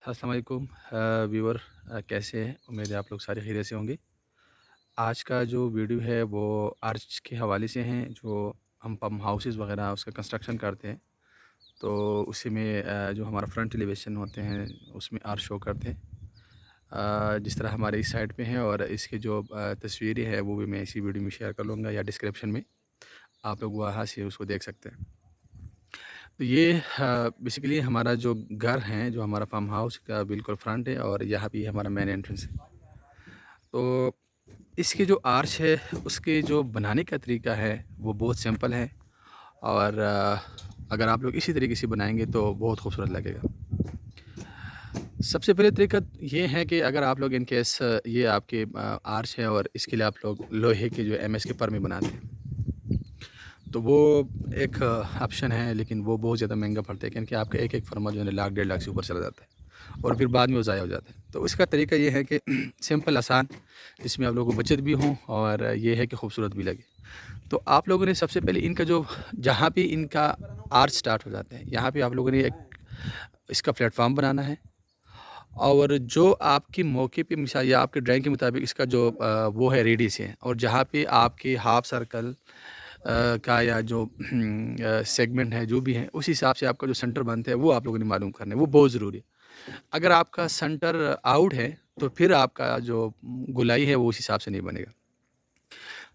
अस्सलाम वालेकुम व्यूअर कैसे हैं? उम्मीद है आप लोग सारे खैरियत से होंगे। आज का जो वीडियो है वो आर्च के हवाले से हैं जो हम पम्प हाउसेस वगैरह उसका कंस्ट्रक्शन करते हैं। तो उसी में जो हमारा फ्रंट एलिवेशन होते हैं उसमें आर्च शो करते हैं। जिस तरह हमारे इस साइड पे हैं और इसकी जो तस्वीरें हैं वो भी मैं इसी वीडियो में शेयर कर लूँगा या डिस्क्रिप्शन में आप लोग वहाँ से उसको देख सकते हैं। तो ये बेसिकली हमारा जो घर है, जो हमारा फार्म हाउस का बिल्कुल फ्रंट है और यहाँ पे हमारा मेन एंट्रेंस है। तो इसकी जो आर्च है, उसके जो बनाने का तरीका है, वो बहुत सिंपल है और अगर आप लोग इसी तरीके से बनाएँगे तो बहुत खूबसूरत लगेगा। सबसे पहले तरीका ये है कि अगर आप लोग इन केस ये आपके आर्च है और इसके लिए आप लोग लोहे के जो एमएस के परमे बनाते हैं। तो वो एक ऑप्शन है, लेकिन वो बहुत ज़्यादा महँगा पड़ता है क्योंकि आपका एक-एक फरमा जो है लाख, डेढ़ लाख से ऊपर चला जाता है और फिर बाद में वो ज़ाया हो जाता है। तो इसका तरीका ये है कि सिंपल आसान, जिसमें आप लोगों को बचत भी हो और ये है कि खूबसूरत भी लगे। तो आप लोगों ने सबसे पहले इनका जो जहाँ पे इनका आर्च स्टार्ट हो जाता है, यहाँ पे आप लोगों ने एक इसका प्लेटफ़ॉर्म बनाना है और जो आपके मौके पे मिसाल या आपके ड्राइंग के मुताबिक इसका जो वो है रेडियस है और जहाँ पे आपके हाफ सर्कल का या जो सेगमेंट है जो भी है उस हिसाब से आपका जो सेंटर बनता है वो आप लोगों ने मालूम करना है, वो बहुत ज़रूरी है। अगर आपका सेंटर आउट है तो फिर आपका जो गोलाई है वो उस हिसाब से नहीं बनेगा।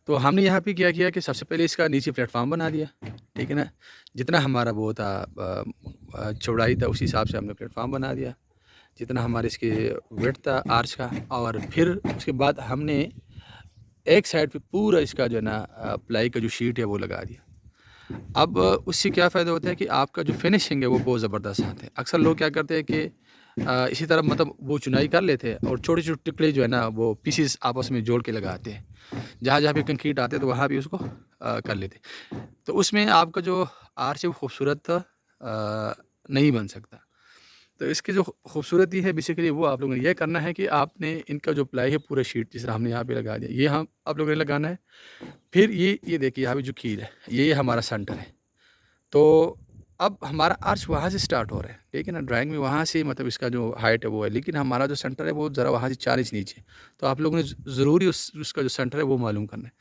तो हमने यहाँ पे क्या किया कि सबसे पहले इसका नीचे प्लेटफॉर्म बना दिया, ठीक है ना? जितना हमारा वो था चौड़ाई था उस हिसाब से हमने प्लेटफॉर्म बना दिया, जितना हमारे इसकी विड्थ था आर्च का। और फिर उसके बाद हमने एक साइड पे पूरा इसका जो है ना प्लाई का जो शीट है वो लगा दिया। अब उससे क्या फ़ायदा होता है कि आपका जो फिनिशिंग है वो बहुत ज़बरदस्त आता है। अक्सर लोग क्या करते हैं कि इसी तरह मतलब वो चुनाई कर लेते हैं और छोटे-छोटे टुकड़े जो है ना वो पीसेस आपस में जोड़ के लगाते हैं। जहाँ-जहाँ पे कंक्रीट आते हैं तो वहाँ भी उसको कर लेते हैं। तो उसमें आपका जो आर्च है वो खूबसूरत नहीं बन सकता। तो इसकी जो खूबसूरती है बेसिकली वो आप लोगों ने ये करना है कि आपने इनका जो प्लाई है पूरा शीट जिस तरह हमने यहाँ पे लगा दिया, ये हम आप लोगों ने लगाना है। फिर ये देखिए यहाँ पे जो कील है, ये हमारा सेंटर है। तो अब हमारा आर्च वहाँ से स्टार्ट हो रहा है, ठीक है ना? ड्राइंग में वहाँ से मतलब इसका जो हाइट है वो है, लेकिन हमारा जो सेंटर है वो ज़रा वहाँ से 4 इंच नीचे है। तो आप लोगों ने ज़रूरी उसका जो सेंटर है वो मालूम करना है।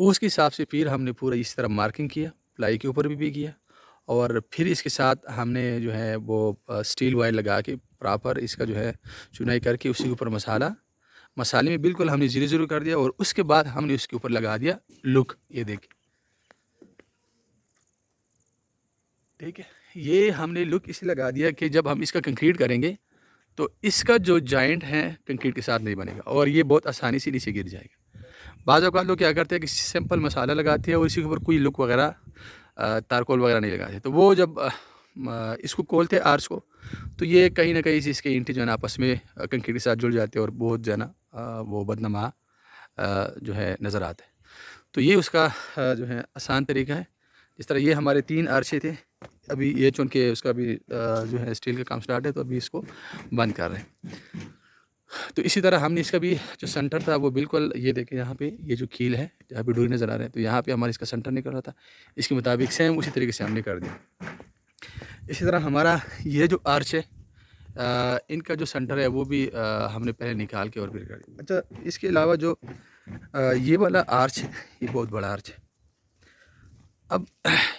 उसके हिसाब से फिर हमने पूरा इस तरह मार्किंग किया, प्लाई के ऊपर भी किया और फिर इसके साथ हमने जो है वो स्टील वायर लगा के प्रॉपर इसका जो है चुनाई करके उसी के ऊपर मसाले में बिल्कुल हमने ज़ीरो-ज़ीरो कर दिया और उसके बाद हमने उसके ऊपर लगा दिया लुक, ये देखिए, ठीक है? ये हमने लुक इसलिए लगा दिया कि जब हम इसका कंक्रीट करेंगे, तो इसका जो जॉइंट है कंक्रीट के साथ नहीं बनेगा और ये बहुत आसानी से नीचे गिर जाएगा। बाज़ औक़ात लोग क्या करते हैं कि सिंपल मसाला लगाते हैं और इसी के ऊपर कोई लुक वगैरह तारकोल वगैरह नहीं लगाते। तो वो जब इसको खोलते हैं आर्च को, तो ये कहीं न कहीं से इसके ईंटें जो है ना आपस में कंक्रीट के साथ जुड़ जाते हैं और बहुत जो है ना वो बदनमा जो है नज़र आता है। तो ये उसका जो है आसान तरीका है। जिस तरह ये हमारे 3 आर्चे थे, अभी ये चूँकि उसका अभी जो है स्टील का काम स्टार्ट है तो अभी इसको बंद कर रहे हैं। तो इसी तरह हमने इसका भी जो सेंटर था वो बिल्कुल ये देखिए यहाँ पे ये जो कील है, जहाँ पे डोरी नज़र आ रहा है, तो यहाँ पे हमारा इसका सेंटर निकल रहा था। इसके मुताबिक सेम उसी तरीके से हमने कर दिया। इसी तरह हमारा ये जो आर्च है इनका जो सेंटर है वो भी हमने पहले निकाल के और फिर कर दिया। अच्छा, इसके अलावा जो ये वाला आर्च है, ये बहुत बड़ा आर्च है। अब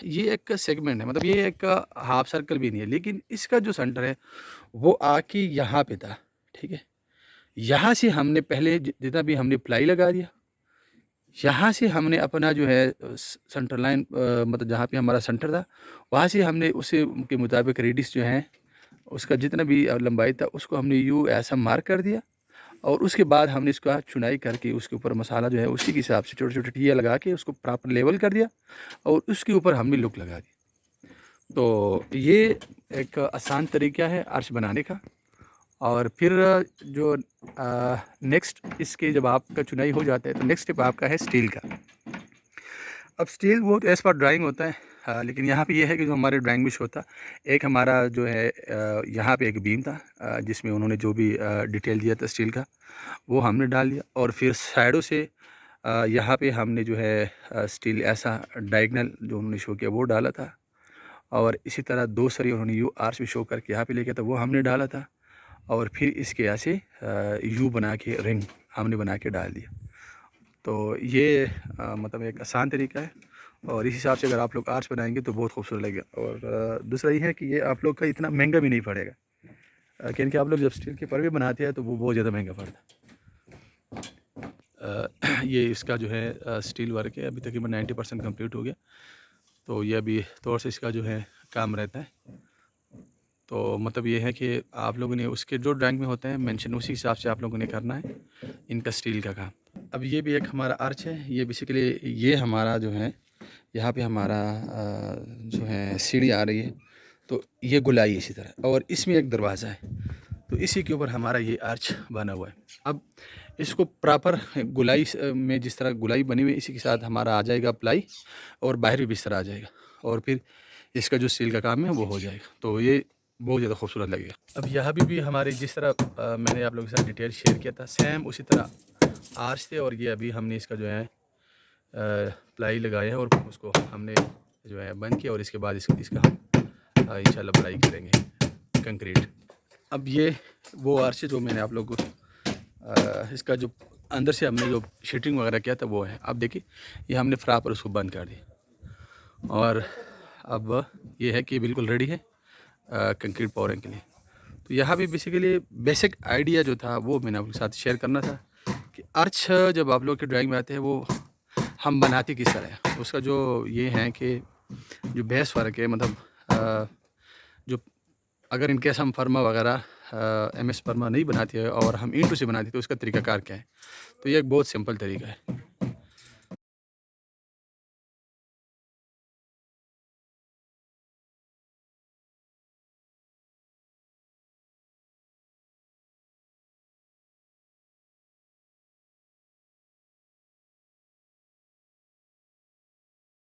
ये एक सेगमेंट है, मतलब ये एक हाफ सर्कल भी नहीं है, लेकिन इसका जो सेंटर है वो आके यहाँ पे था, ठीक है? यहाँ से हमने पहले जितना भी हमने प्लाई लगा दिया, यहाँ से हमने अपना जो है सेंटर लाइन मतलब जहाँ पे हमारा सेंटर था, वहाँ से हमने उसी के मुताबिक रेडियस जो है, उसका जितना भी लंबाई था उसको हमने यूँ ऐसा मार्क कर दिया और उसके बाद हमने इसका चुनाई करके उसके ऊपर मसाला जो है उसी के हिसाब से छोटे-छोटे टिकिया लगा के उसको प्रॉपर लेवल कर दिया और उसके ऊपर हमने लुक लगा दी। तो ये एक आसान तरीका है आर्च बनाने का। और फिर जो नेक्स्ट इसके जब आपका चुनाई हो जाता है तो नेक्स्ट स्टेप आपका है स्टील का। अब स्टील वो एज़ पर ड्राइंग होता है, लेकिन यहाँ पे ये है कि जो हमारे ड्राइंग में शो था, एक हमारा जो है यहाँ पे एक बीम था जिसमें उन्होंने जो भी डिटेल दिया था स्टील का वो हमने डाल दिया और फिर साइडों से यहाँ पे हमने जो है स्टील ऐसा डायगनल जो उन्होंने शो किया वो डाला था और इसी तरह दूसरी उन्होंने यू आर्च भी शो करके यहाँ पे लेके था, वो हमने डाला था। और फिर इसके यहाँ से यू बना के रिंग हमने बना के डाल दिया। तो ये मतलब एक आसान तरीका है, और इस हिसाब से अगर आप लोग आर्च बनाएंगे तो बहुत खूबसूरत लगेगा। और दूसरा ये है कि ये आप लोग का इतना महंगा भी नहीं पड़ेगा, क्योंकि आप लोग जब स्टील के परवे बनाते हैं तो वो बहुत ज़्यादा महंगा पड़ता है। ये इसका जो है स्टील वर्क है, अभी तकरीबन 90% कंप्लीट हो गया। तो ये अभी थोड़ा सा इसका जो है काम रहता है। तो मतलब ये है कि आप लोगों ने उसके जो ड्राइंग में होते हैं मेंशन, उसी हिसाब से आप लोगों ने करना है इनका स्टील का काम। अब ये भी एक हमारा आर्च है। ये बेसिकली ये हमारा जो है यहाँ पे हमारा जो है सीढ़ी आ रही है, तो ये गोलाई है इसी तरह, और इसमें एक दरवाज़ा है, तो इसी के ऊपर हमारा ये आर्च बना हुआ है। अब इसको प्रॉपर गोलाई में जिस तरह गोलाई बनी हुई है, इसी के साथ हमारा आ जाएगा प्लाई, और बाहर भी बिस्तर आ जाएगा, और फिर इसका जो सील का काम है वो हो जाएगा। तो ये बहुत ज़्यादा खूबसूरत लगेगा। अब यहाँ भी हमारे जिस तरह मैंने आप लोगों के साथ डिटेल शेयर किया था, सेम उसी तरह आर्च थे, और ये अभी हमने इसका जो है प्लाई लगाया है, और उसको हमने जो है बंद किया, और इसके बाद इसका हम इंशाल्लाह प्लाई करेंगे कंक्रीट। अब ये वो आर्च जो मैंने आप लोगों को इसका जो अंदर से हमने जो शीटिंग वगैरह किया था वो है। अब देखिए ये हमने फ्रा पर उसको बंद कर दिया, और अब ये है कि बिल्कुल रेडी है कंक्रीट पावरिंग के लिए। तो यहाँ भी बेसिकली बेसिक आइडिया जो था वो मैंने आपके साथ शेयर करना था कि आर्च जब आप लोग के ड्राइंग में आते हैं वो हम बनाते किस तरह है। उसका जो ये है कि जो बेस फ़र्क है, मतलब जो अगर इनकेस हम फर्मा वगैरह MS फर्मा नहीं बनाते हैं और हम ईंटों से बनाते हैं, तो उसका तरीकाकार क्या है। तो ये एक बहुत सिंपल तरीका है।